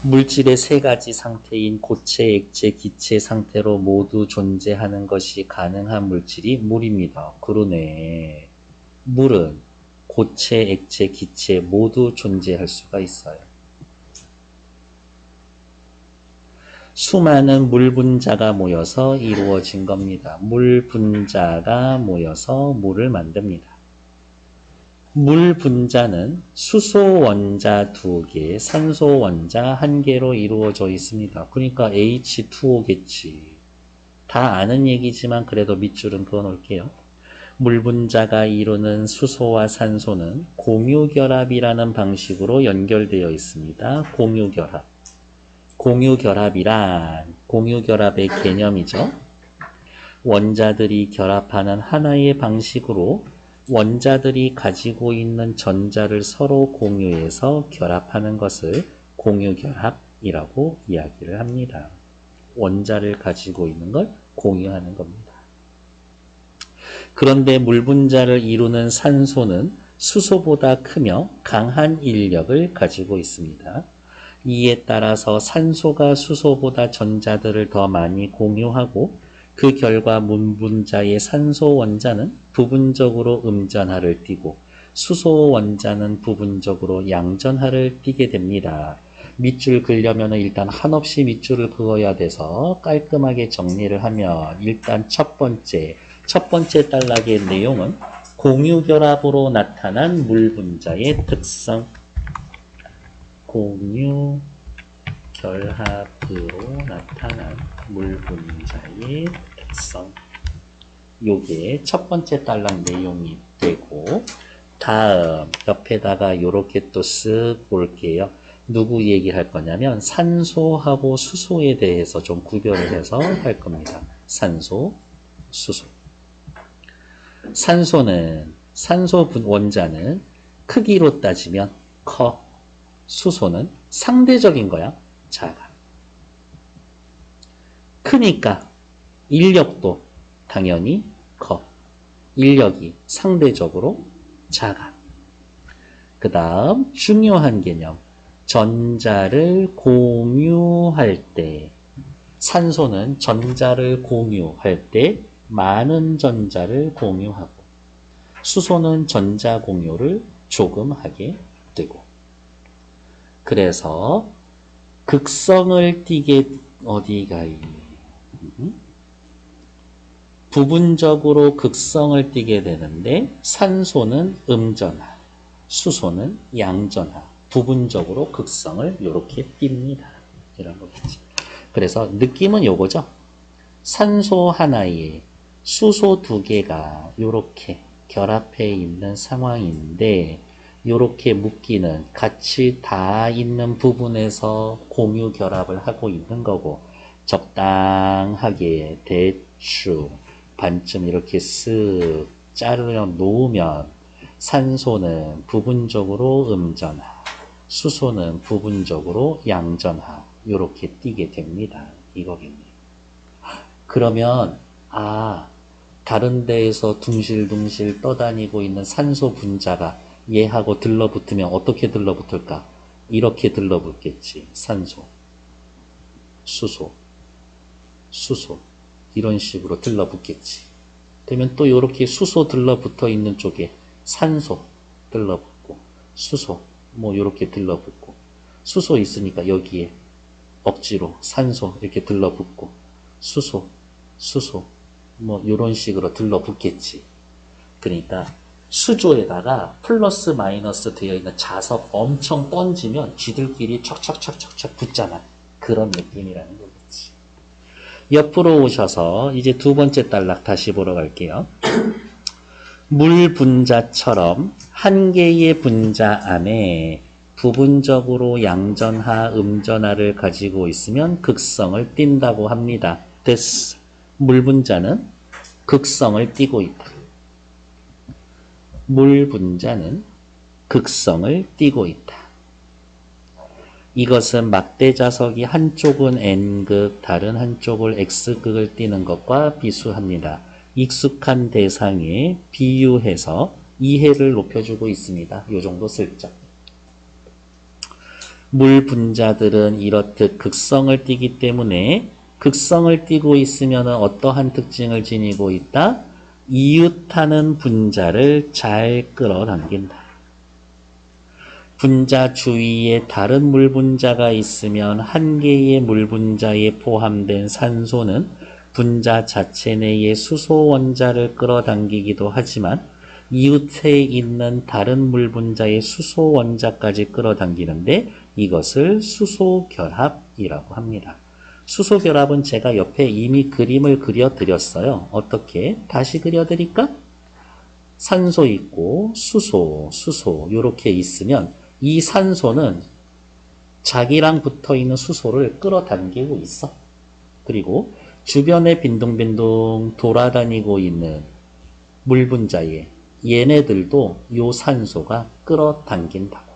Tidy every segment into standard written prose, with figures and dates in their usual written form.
물질의 세 가지 상태인 고체, 액체, 기체 상태로 모두 존재하는 것이 가능한 물질이 물입니다. 그러네. 물은 고체, 액체, 기체 모두 존재할 수가 있어요. 수많은 물 분자가 모여서 이루어진 겁니다. 물 분자가 모여서 물을 만듭니다. 물 분자는 수소 원자 2개, 산소 원자 1개로 이루어져 있습니다. 그러니까 H2O겠지. 다 아는 얘기지만 그래도 밑줄은 그어 놓을게요. 물 분자가 이루는 수소와 산소는 공유결합이라는 방식으로 연결되어 있습니다. 공유결합. 공유결합이란 공유결합의 개념이죠. 원자들이 결합하는 하나의 방식으로 원자들이 가지고 있는 전자를 서로 공유해서 결합하는 것을 공유결합이라고 이야기를 합니다. 원자를 가지고 있는 걸 공유하는 겁니다. 그런데 물 분자를 이루는 산소는 수소보다 크며 강한 인력을 가지고 있습니다. 이에 따라서 산소가 수소보다 전자들을 더 많이 공유하고 그 결과 물 분자의 산소 원자는 부분적으로 음전하를 띠고 수소 원자는 부분적으로 양전하를 띠게 됩니다. 밑줄 그려면 일단 한없이 밑줄을 그어야 돼서 깔끔하게 정리를 하면 일단 첫 번째 단락의 내용은 공유결합으로 나타난 물 분자의 특성. 공유결합으로 나타난 물 분자의 특성. 요게 첫 번째 단락 내용이 되고, 다음 옆에다가 요렇게 또 쓱 볼게요. 누구 얘기할 거냐면 산소하고 수소에 대해서 좀 구별을 해서 할 겁니다. 산소, 수소. 산소는 산소 원자는 크기로 따지면 커. 수소는 상대적인 거야. 작아. 크니까 인력도 당연히 커. 인력이 상대적으로 작아. 그 다음 중요한 개념. 전자를 공유할 때 산소는 전자를 공유할 때 많은 전자를 공유하고 수소는 전자 공유를 조금 하게 되고 그래서 극성을 띠게 어디가 부분적으로 극성을 띠게 되는데 산소는 음전하, 수소는 양전하, 부분적으로 극성을 이렇게 띱니다. 이런 거겠지. 그래서 느낌은 요거죠. 산소 하나에 수소 2개가 이렇게 결합해 있는 상황인데 이렇게 묶이는 같이 다 있는 부분에서 공유 결합을 하고 있는 거고 적당하게 대충 반쯤 이렇게 쓱 자르려 놓으면 산소는 부분적으로 음전하, 수소는 부분적으로 양전하 이렇게 띄게 됩니다. 이거겠네요. 그러면 다른 데에서 둥실둥실 떠다니고 있는 산소 분자가 얘하고 들러붙으면 어떻게 들러붙을까? 이렇게 들러붙겠지. 산소, 수소, 수소 이런 식으로 들러붙겠지. 그러면 또 이렇게 수소 들러붙어 있는 쪽에 산소 들러붙고 수소 뭐 이렇게 들러붙고 수소 있으니까 여기에 억지로 산소 이렇게 들러붙고 수소 뭐 이런 식으로 들러붙겠지. 그러니까 수조에다가 플러스 마이너스 되어 있는 자석 엄청 던지면 쥐들끼리 척척척척척 붙잖아. 그런 느낌이라는 거겠지. 옆으로 오셔서 이제 두 번째 단락 다시 보러 갈게요. 물 분자처럼 한 개의 분자 안에 부분적으로 양전하, 음전하를 가지고 있으면 극성을 띈다고 합니다. 됐어. 물 분자는 극성을 띠고 있다. 물 분자는 극성을 띠고 있다. 이것은 막대 자석이 한쪽은 N극, 다른 한쪽을 X극을 띠는 것과 비수합니다. 익숙한 대상에 비유해서 이해를 높여주고 있습니다. 이 정도 슬쩍. 물 분자들은 이렇듯 극성을 띠기 때문에 극성을 띠고 있으면 어떠한 특징을 지니고 있다? 이웃하는 분자를 잘 끌어당긴다. 분자 주위에 다른 물 분자가 있으면 한 개의 물 분자에 포함된 산소는 분자 자체 내의 수소 원자를 끌어당기기도 하지만 이웃에 있는 다른 물 분자의 수소 원자까지 끌어당기는데 이것을 수소 결합이라고 합니다. 수소 결합은 제가 옆에 이미 그림을 그려드렸어요. 어떻게? 다시 그려드릴까? 산소 있고 수소 이렇게 있으면 이 산소는 자기랑 붙어있는 수소를 끌어당기고 있어. 그리고 주변에 빈둥빈둥 돌아다니고 있는 물 분자에 얘네들도 요 산소가 끌어당긴다고.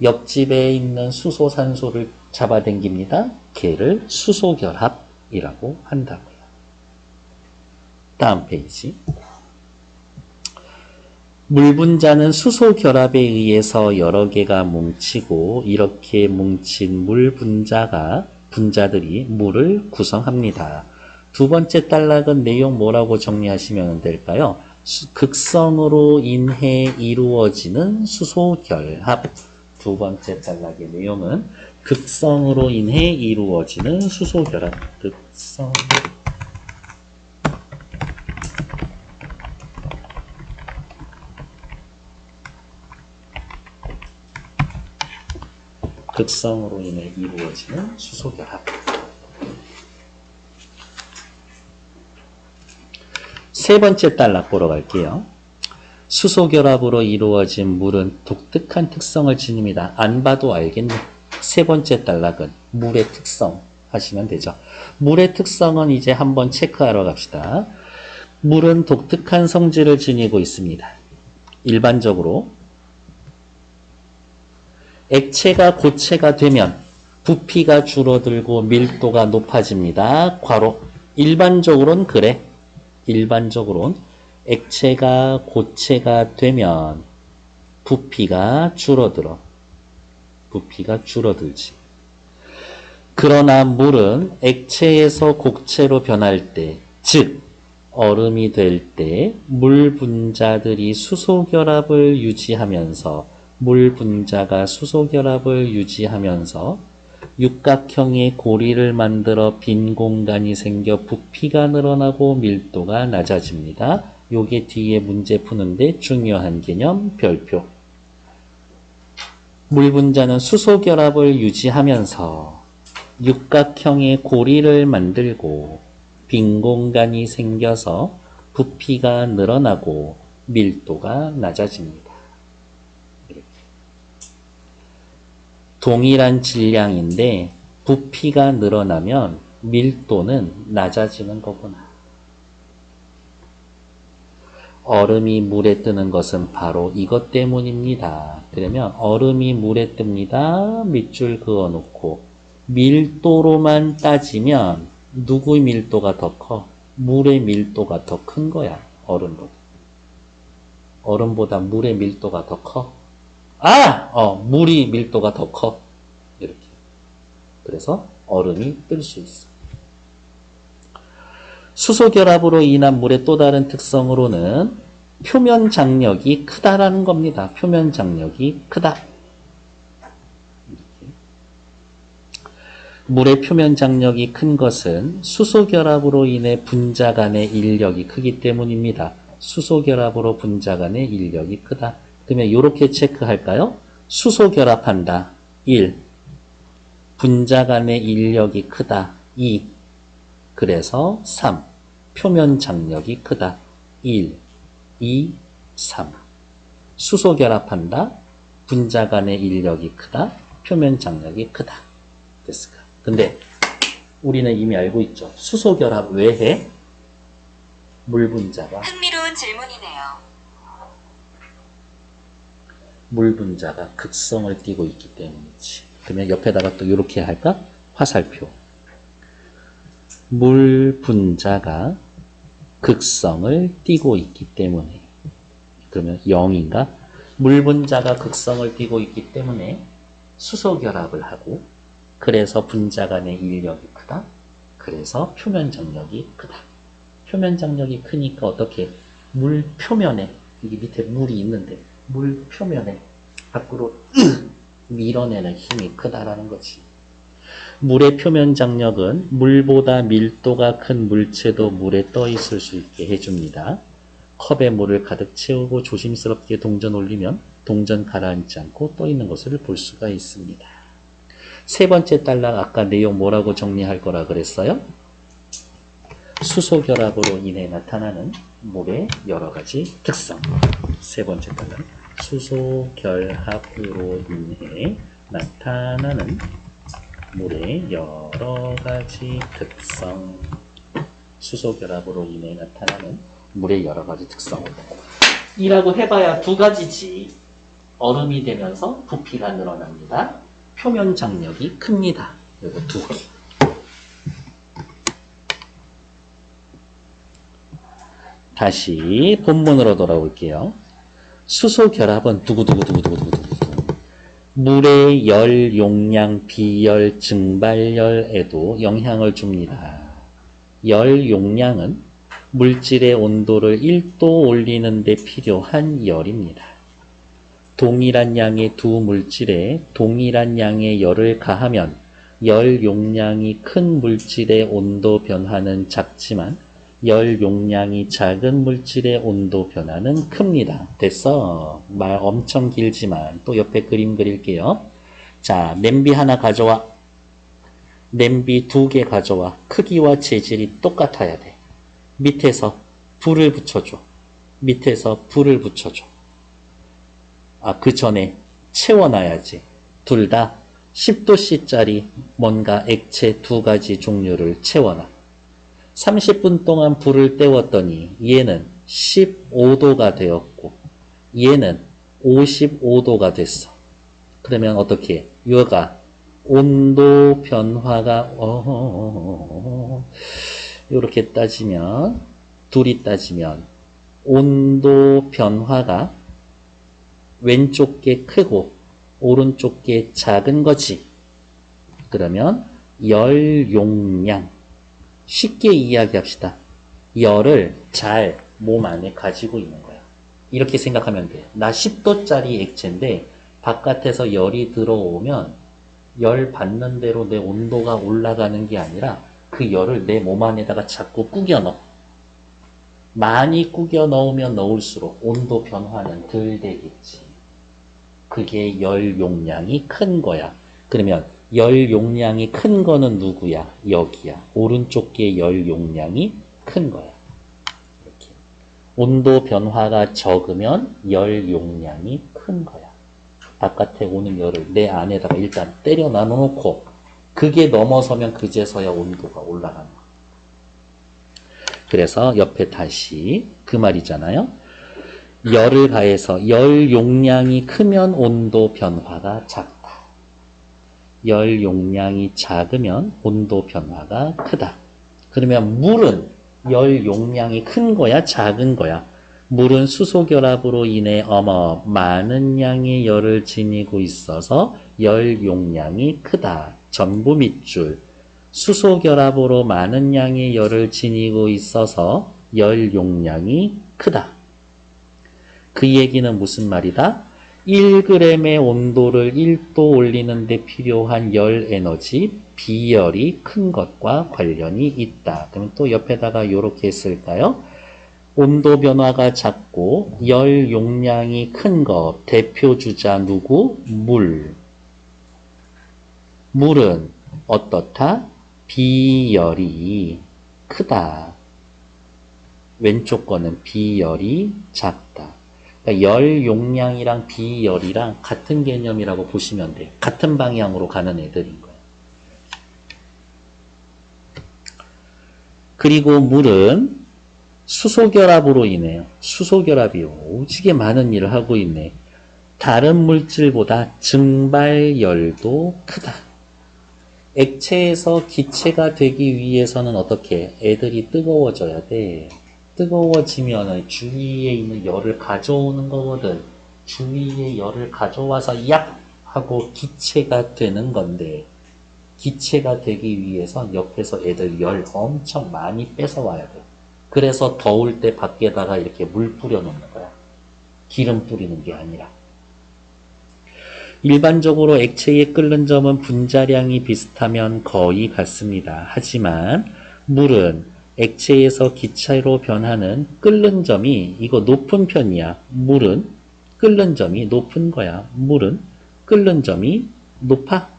옆집에 있는 수소 산소를 잡아당깁니다. 걔를 수소결합이라고 한다고요. 다음 페이지. 물 분자는 수소 결합에 의해서 여러 개가 뭉치고 이렇게 뭉친 물 분자들이 물을 구성합니다. 두 번째 단락은 내용 뭐라고 정리하시면 될까요? 극성으로 인해 이루어지는 수소 결합. 두 번째 단락의 내용은 극성으로 인해 이루어지는 수소 결합. 극성으로 인해 이루어지는 수소결합. 세 번째 단락 보러 갈게요. 수소결합으로 이루어진 물은 독특한 특성을 지닙니다. 안 봐도 알겠네. 세 번째 단락은 물의 특성 하시면 되죠. 물의 특성은 이제 한번 체크하러 갑시다. 물은 독특한 성질을 지니고 있습니다. 일반적으로 액체가 고체가 되면 부피가 줄어들고 밀도가 높아집니다. 괄호. 일반적으로는 그래. 일반적으로는 액체가 고체가 되면 부피가 줄어들어. 부피가 줄어들지. 그러나 물은 액체에서 곡체로 변할 때, 즉 얼음이 될 때 물 분자들이 수소 결합을 유지하면서 물 분자가 수소 결합을 유지하면서 육각형의 고리를 만들어 빈 공간이 생겨 부피가 늘어나고 밀도가 낮아집니다. 요게 뒤에 문제 푸는데 중요한 개념 별표. 물 분자는 수소 결합을 유지하면서 육각형의 고리를 만들고 빈 공간이 생겨서 부피가 늘어나고 밀도가 낮아집니다. 동일한 질량인데 부피가 늘어나면 밀도는 낮아지는 거구나. 얼음이 물에 뜨는 것은 바로 이것 때문입니다. 그러면 얼음이 물에 뜹니다. 밑줄 그어놓고 밀도로만 따지면 누구의 밀도가 더 커? 물의 밀도가 더 큰 거야. 얼음보다. 얼음보다 물의 밀도가 더 커? 물이 밀도가 더 커. 이렇게. 그래서 얼음이 뜰 수 있어. 수소 결합으로 인한 물의 또 다른 특성으로는 표면 장력이 크다라는 겁니다. 표면 장력이 크다. 이렇게. 물의 표면 장력이 큰 것은 수소 결합으로 인해 분자 간의 인력이 크기 때문입니다. 수소 결합으로 분자 간의 인력이 크다. 그러면 이렇게 체크할까요? 수소 결합한다. 1. 분자 간의 인력이 크다. 2. 그래서 3. 표면 장력이 크다. 1, 2, 3. 수소 결합한다. 분자 간의 인력이 크다. 표면 장력이 크다. 됐을까? 근데 우리는 이미 알고 있죠. 수소 결합 왜 해? 물 분자가. 흥미로운 질문이네요. 물 분자가 극성을 띠고 있기 때문이지. 그러면 옆에다가 또 이렇게 할까? 화살표. 물 분자가 극성을 띠고 있기 때문에. 그러면 0인가? 물 분자가 극성을 띠고 있기 때문에 수소결합을 하고 그래서 분자 간의 인력이 크다. 그래서 표면 장력이 크다. 표면 장력이 크니까 어떻게 물 표면에 여기 밑에 물이 있는데 물 표면에 밖으로 밀어내는 힘이 크다라는 거지. 물의 표면 장력은 물보다 밀도가 큰 물체도 물에 떠 있을 수 있게 해줍니다. 컵에 물을 가득 채우고 조심스럽게 동전 올리면 동전 가라앉지 않고 떠 있는 것을 볼 수가 있습니다. 세 번째 단락 아까 내용 뭐라고 정리할 거라 그랬어요? 수소결합으로 인해 나타나는 물의 여러 가지 특성. 세 번째 단락 수소결합으로 인해 나타나는 물의 여러 가지 특성. 수소결합으로 인해 나타나는 물의 여러 가지 특성. 이라고 해봐야 두 가지지. 얼음이 되면서 부피가 늘어납니다. 표면 장력이 큽니다. 이거 두 개. 다시 본문으로 돌아올게요. 수소결합은 두구두구두구두구두구두구 물의 열 용량, 비열, 증발열에도 영향을 줍니다. 열 용량은 물질의 온도를 1도 올리는 데 필요한 열입니다. 동일한 양의 두 물질에 동일한 양의 열을 가하면 열 용량이 큰 물질의 온도 변화는 작지만 열 용량이 작은 물질의 온도 변화는 큽니다. 됐어. 말 엄청 길지만 또 옆에 그림 그릴게요. 자, 냄비 하나 가져와. 냄비 2개 가져와. 크기와 재질이 똑같아야 돼. 밑에서 불을 붙여줘. 밑에서 불을 붙여줘. 그 전에 채워놔야지. 둘 다 10도씨짜리 뭔가 액체 두 가지 종류를 채워놔. 30분 동안 불을 때웠더니 얘는 15도가 되었고 얘는 55도가 됐어. 그러면 어떻게? 얘가 온도 변화가 이렇게 따지면 둘이 따지면 온도 변화가 왼쪽 게 크고 오른쪽 게 작은 거지. 그러면 열 용량 쉽게 이야기합시다. 열을 잘 몸 안에 가지고 있는 거야. 이렇게 생각하면 돼. 나 10도짜리 액체인데 바깥에서 열이 들어오면 열 받는 대로 내 온도가 올라가는 게 아니라 그 열을 내 몸 안에다가 자꾸 꾸겨 넣어. 많이 꾸겨 넣으면 넣을수록 온도 변화는 덜 되겠지. 그게 열 용량이 큰 거야. 그러면 열 용량이 큰 거는 누구야? 여기야. 오른쪽 게 열 용량이 큰 거야. 이렇게. 온도 변화가 적으면 열 용량이 큰 거야. 바깥에 오는 열을 내 안에다가 일단 때려 나눠놓고 그게 넘어서면 그제서야 온도가 올라가는 거야. 그래서 옆에 다시 그 말이잖아요. 열을 가해서 열 용량이 크면 온도 변화가 작다. 열 용량이 작으면 온도 변화가 크다. 그러면 물은 열 용량이 큰 거야? 작은 거야? 물은 수소결합으로 인해 많은 양의 열을 지니고 있어서 열 용량이 크다. 전부 밑줄. 수소결합으로 많은 양의 열을 지니고 있어서 열 용량이 크다. 그 얘기는 무슨 말이다? 1g의 온도를 1도 올리는 데 필요한 열 에너지, 비열이 큰 것과 관련이 있다. 그럼 또 옆에다가 이렇게 쓸까요? 온도 변화가 작고 열 용량이 큰 것, 대표 주자 누구? 물. 물은 어떻다? 비열이 크다. 왼쪽 거는 비열이 작다. 그러니까 열 용량이랑 비열이랑 같은 개념이라고 보시면 돼. 같은 방향으로 가는 애들인 거야. 그리고 물은 수소결합으로 인해요. 수소결합이 오지게 많은 일을 하고 있네. 다른 물질보다 증발열도 크다. 액체에서 기체가 되기 위해서는 어떻게? 애들이 뜨거워져야 돼. 뜨거워지면 주위에 있는 열을 가져오는 거거든. 주위에 열을 가져와서 약 하고 기체가 되는 건데, 기체가 되기 위해서 옆에서 애들 열 엄청 많이 뺏어와야 돼. 그래서 더울 때 밖에다가 이렇게 물 뿌려 놓는 거야. 기름 뿌리는 게 아니라. 일반적으로 액체의 끓는 점은 분자량이 비슷하면 거의 같습니다. 하지만 물은 액체에서 기체로 변하는 끓는 점이 이거 높은 편이야. 물은 끓는 점이 높은 거야. 물은 끓는 점이 높아.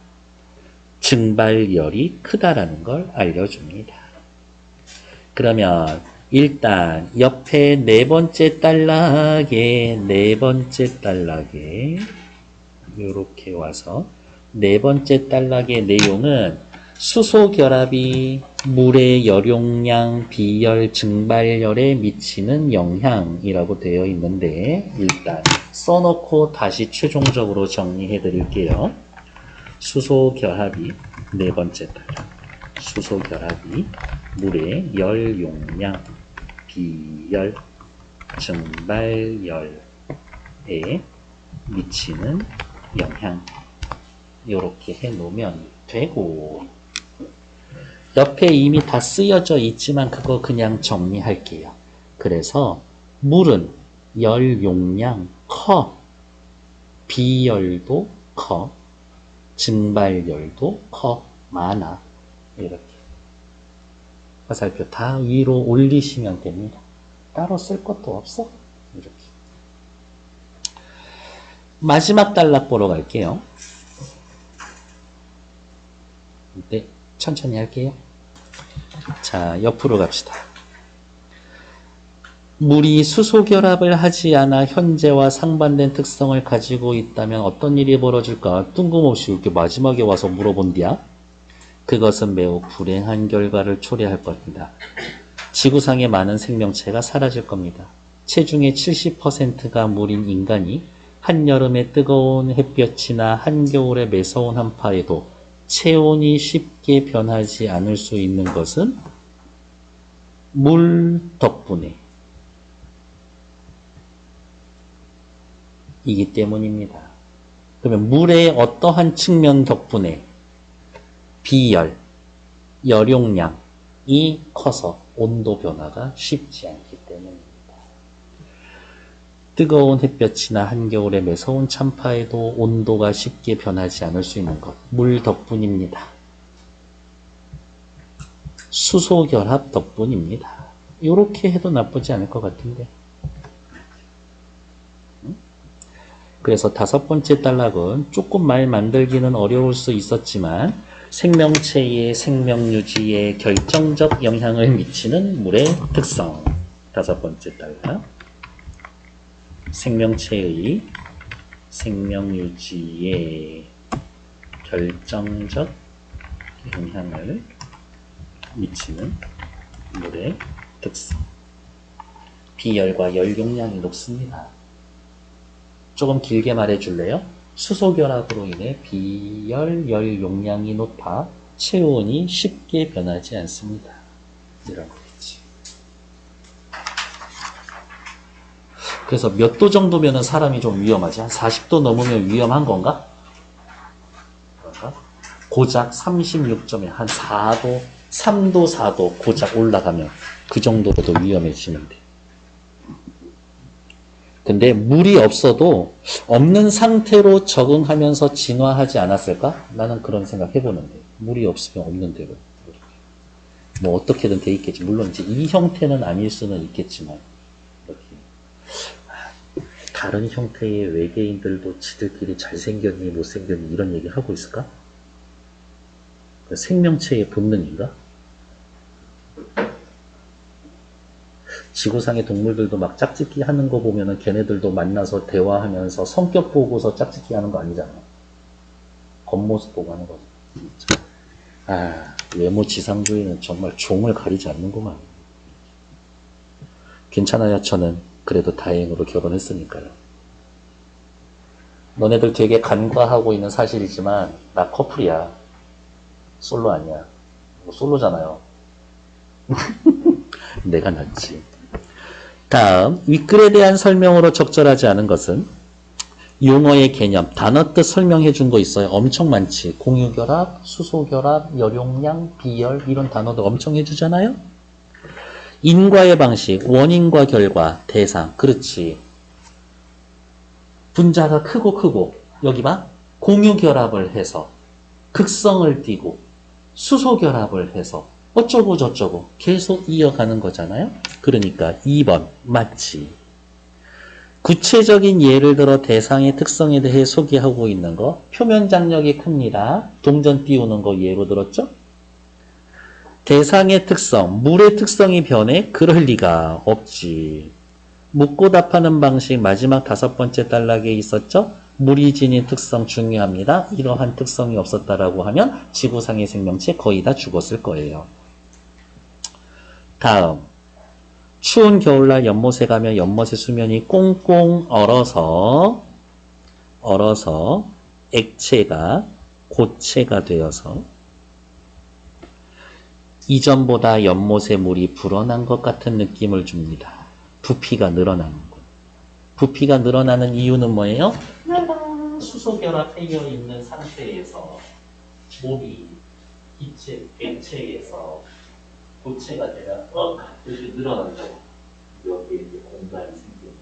증발열이 크다라는 걸 알려줍니다. 그러면 일단 옆에 네 번째 단락에 이렇게 와서 네 번째 단락의 내용은 수소 결합이 물의 열용량, 비열, 증발열에 미치는 영향이라고 되어 있는데 일단 써놓고 다시 최종적으로 정리해 드릴게요. 수소 결합이 네 번째 단락. 수소 결합이 물의 열용량, 비열, 증발열에 미치는 영향 이렇게 해놓으면 되고 옆에 이미 다 쓰여져 있지만 그거 그냥 정리할게요. 그래서 물은 열 용량 커, 비열도 커, 증발열도 커, 많아. 이렇게 화살표 다 위로 올리시면 됩니다. 따로 쓸 것도 없어. 이렇게 마지막 단락 보러 갈게요. 네, 천천히 할게요. 자, 옆으로 갑시다. 물이 수소 결합을 하지 않아 현재와 상반된 특성을 가지고 있다면 어떤 일이 벌어질까? 뜬금없이 이렇게 마지막에 와서 물어본디야? 그것은 매우 불행한 결과를 초래할 겁니다. 지구상의 많은 생명체가 사라질 겁니다. 체중의 70%가 물인 인간이 한여름의 뜨거운 햇볕이나 한겨울의 매서운 한파에도 체온이 쉽게 변하지 않을 수 있는 것은 물 덕분에 이기 때문입니다. 그러면 물의 어떠한 측면 덕분에 비열, 열용량이 커서 온도 변화가 쉽지 않기 때문입니다. 뜨거운 햇볕이나 한겨울의 매서운 찬파에도 온도가 쉽게 변하지 않을 수 있는 것, 물 덕분입니다. 수소 결합 덕분입니다. 이렇게 해도 나쁘지 않을 것 같은데. 그래서 다섯 번째 단락은 조금 말 만들기는 어려울 수 있었지만 생명체의 생명 유지에 결정적 영향을 미치는 물의 특성. 다섯 번째 단락. 생명체의 생명 유지에 결정적 영향을 미치는 물의 특성. 비열과 열 용량이 높습니다. 조금 길게 말해 줄래요? 수소 결합으로 인해 비열, 열 용량이 높아 체온이 쉽게 변하지 않습니다. 이런 거겠지. 그래서 몇 도 정도면 사람이 좀 위험하지? 한 40도 넘으면 위험한 건가? 그런가? 고작 36점에 한 4도, 3도, 4도 고작 올라가면 그 정도로도 위험해지는데. 근데 물이 없어도 없는 상태로 적응하면서 진화하지 않았을까? 나는 그런 생각 해보는데. 물이 없으면 없는 대로. 뭐 어떻게든 돼 있겠지. 물론 이제 이 형태는 아닐 수는 있겠지만. 이렇게. 다른 형태의 외계인들도 지들끼리 잘생겼니 못생겼니 이런 얘기 하고 있을까? 생명체의 본능인가? 지구상의 동물들도 막 짝짓기 하는 거 보면은 걔네들도 만나서 대화하면서 성격 보고서 짝짓기 하는 거 아니잖아. 겉모습 보고 하는 거지. 아, 외모 지상주의는 정말 종을 가리지 않는구만. 괜찮아요. 저는 그래도 다행으로 결혼했으니까요. 너네들 되게 간과하고 있는 사실이지만 나 커플이야. 솔로 아니야. 솔로잖아요. 내가 낫지. 다음, 윗글에 대한 설명으로 적절하지 않은 것은 용어의 개념, 단어 뜻 설명해 준 거 있어요. 엄청 많지. 공유결합, 수소결합, 열용량, 비열 이런 단어도 엄청 해주잖아요. 인과의 방식, 원인과 결과, 대상. 그렇지. 분자가 크고 여기 봐. 공유결합을 해서 극성을 띠고 수소결합을 해서 어쩌고 저쩌고 계속 이어가는 거잖아요. 그러니까 2번 맞지. 구체적인 예를 들어 대상의 특성에 대해 소개하고 있는 거. 표면 장력이 큽니다. 동전 띄우는 거 예로 들었죠? 대상의 특성, 물의 특성이 변해? 그럴 리가 없지. 묻고 답하는 방식 마지막 5번째 단락에 있었죠? 물이 지닌 특성 중요합니다. 이러한 특성이 없었다라고 하면 지구상의 생명체 거의 다 죽었을 거예요. 다음. 추운 겨울날 연못에 가면 연못의 수면이 꽁꽁 얼어서 액체가 고체가 되어서 이전보다 연못의 물이 불어난 것 같은 느낌을 줍니다. 부피가 늘어나는 것. 부피가 늘어나는 이유는 뭐예요? 수소결합되어 있는 상태에서 물이 액체에서 고체가 되면 이렇게 늘어난다고. 여기에 이제 공간이 생기는.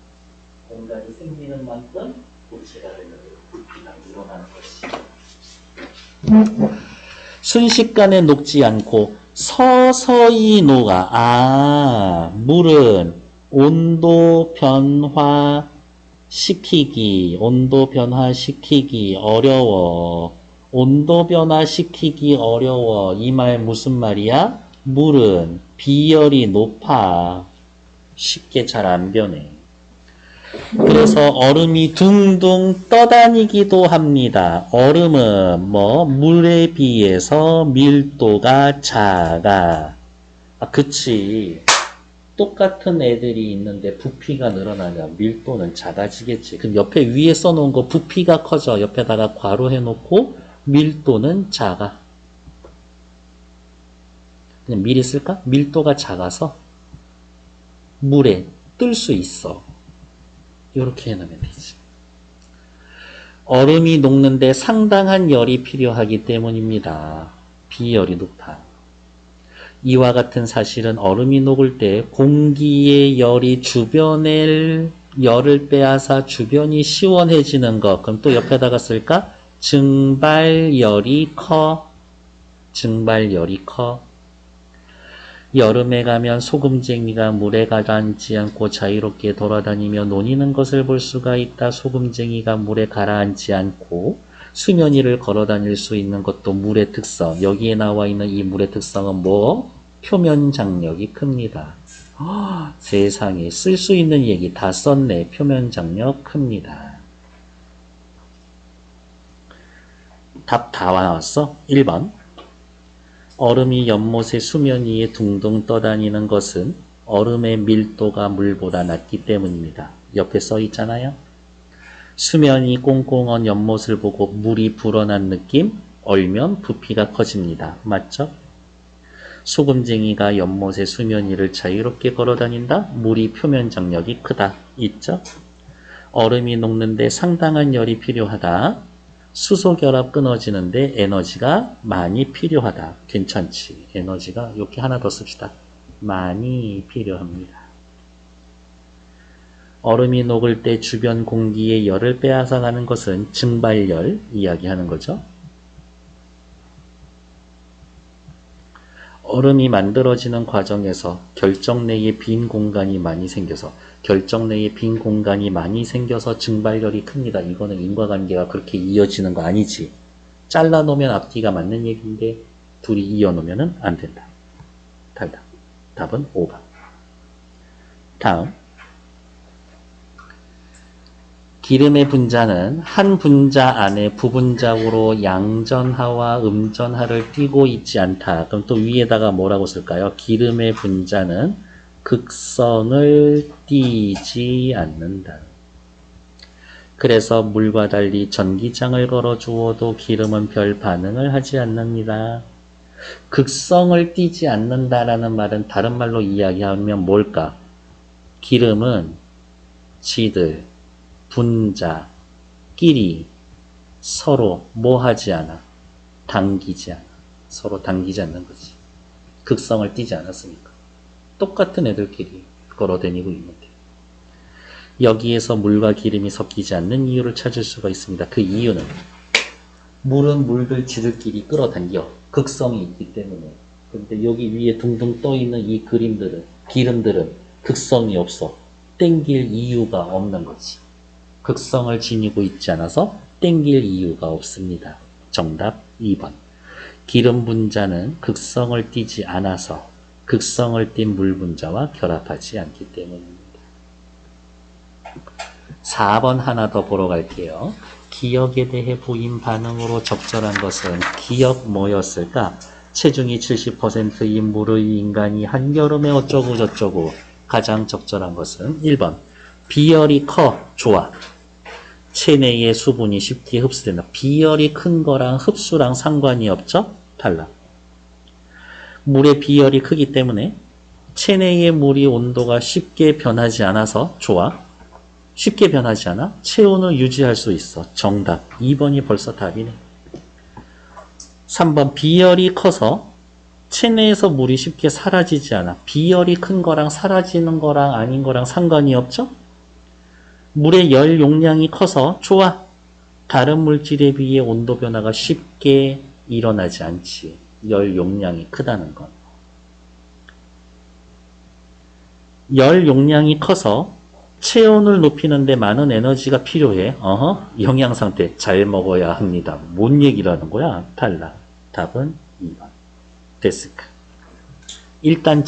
공간이 생기는 만큼 고체가 되면 부피가 늘어나는 것이. 순식간에 녹지 않고 서서히 녹아. 물은 온도 변화시키기 어려워. 온도 변화시키기 어려워. 이 말 무슨 말이야? 물은 비열이 높아. 쉽게 잘 안 변해. 그래서 얼음이 둥둥 떠다니기도 합니다. 얼음은 물에 비해서 밀도가 작아. 그치. 똑같은 애들이 있는데 부피가 늘어나면 밀도는 작아지겠지. 그럼 옆에 위에 써놓은 거 부피가 커져. 옆에다가 괄호 해놓고 밀도는 작아. 그냥 미리 쓸까? 밀도가 작아서 물에 뜰 수 있어. 이렇게 해놓으면 되지. 얼음이 녹는데 상당한 열이 필요하기 때문입니다. 비열이 높아. 이와 같은 사실은 얼음이 녹을 때 공기의 열이 주변의 열을 빼앗아 주변이 시원해지는 것. 그럼 또 옆에다가 쓸까? 증발열이 커. 여름에 가면 소금쟁이가 물에 가라앉지 않고 자유롭게 돌아다니며 노니는 것을 볼 수가 있다. 소금쟁이가 물에 가라앉지 않고 수면 위를 걸어다닐 수 있는 것도 물의 특성. 여기에 나와 있는 이 물의 특성은 표면 장력이 큽니다. 세상에 쓸 수 있는 얘기 다 썼네. 표면 장력 큽니다. 답 다 나왔어? 1번. 얼음이 연못의 수면 위에 둥둥 떠다니는 것은 얼음의 밀도가 물보다 낮기 때문입니다. 옆에 써 있잖아요. 수면이 꽁꽁한 연못을 보고 물이 불어난 느낌? 얼면 부피가 커집니다. 맞죠? 소금쟁이가 연못의 수면 위를 자유롭게 걸어다닌다? 물이 표면 장력이 크다. 있죠? 얼음이 녹는데 상당한 열이 필요하다. 수소결합 끊어지는데 에너지가 많이 필요하다. 괜찮지. 에너지가 이렇게 하나 더 씁시다. 많이 필요합니다. 얼음이 녹을 때 주변 공기의 열을 빼앗아가는 것은 증발열 이야기하는 거죠. 얼음이 만들어지는 과정에서 결정 내에 빈 공간이 많이 생겨서 증발열이 큽니다. 이거는 인과관계가 그렇게 이어지는 거 아니지. 잘라놓으면 앞뒤가 맞는 얘기인데 둘이 이어놓으면 안 된다. 달다. 답은 5번. 다음. 기름의 분자는 한 분자 안에 부분자로 양전하와 음전하를 띠고 있지 않다. 그럼 또 위에다가 뭐라고 쓸까요? 기름의 분자는 극성을 띠지 않는다. 그래서 물과 달리 전기장을 걸어 주어도 기름은 별 반응을 하지 않습니다. 극성을 띠지 않는다라는 말은 다른 말로 이야기하면 뭘까? 기름은 지들, 분자, 끼리 서로 뭐 하지 않아? 당기지 않아. 서로 당기지 않는 거지. 극성을 띠지 않았으니까. 똑같은 애들끼리 걸어다니고 있는데. 여기에서 물과 기름이 섞이지 않는 이유를 찾을 수가 있습니다. 그 이유는 물은 물들 지들끼리 끌어당겨. 극성이 있기 때문에. 근데 여기 위에 둥둥 떠 있는 이 기름들은 극성이 없어. 땡길 이유가 없는 거지. 극성을 지니고 있지 않아서 땡길 이유가 없습니다. 정답 2번. 기름 분자는 극성을 띠지 않아서 극성을 띤 물 분자와 결합하지 않기 때문입니다. 4번 하나 더 보러 갈게요. 기역에 대해 보인 반응으로 적절한 것은 기역 뭐였을까? 체중이 70%인 물의 인간이 한여름에 어쩌고 저쩌고. 가장 적절한 것은 1번. 비열이 커. 좋아. 체내의 수분이 쉽게 흡수된다. 비열이 큰 거랑 흡수랑 상관이 없죠? 탈락. 물의 비열이 크기 때문에 체내의 물이 온도가 쉽게 변하지 않아서 좋아. 쉽게 변하지 않아? 체온을 유지할 수 있어. 정답. 2번이 벌써 답이네. 3번. 비열이 커서 체내에서 물이 쉽게 사라지지 않아. 비열이 큰 거랑 사라지는 거랑 아닌 거랑 상관이 없죠? 물의 열 용량이 커서 좋아. 다른 물질에 비해 온도 변화가 쉽게 일어나지 않지. 열 용량이 크다는 건. 열 용량이 커서 체온을 높이는데 많은 에너지가 필요해. 영양 상태 잘 먹어야 합니다. 뭔 얘기를 하는 거야? 탈락. 답은 2번. 됐을까? 일단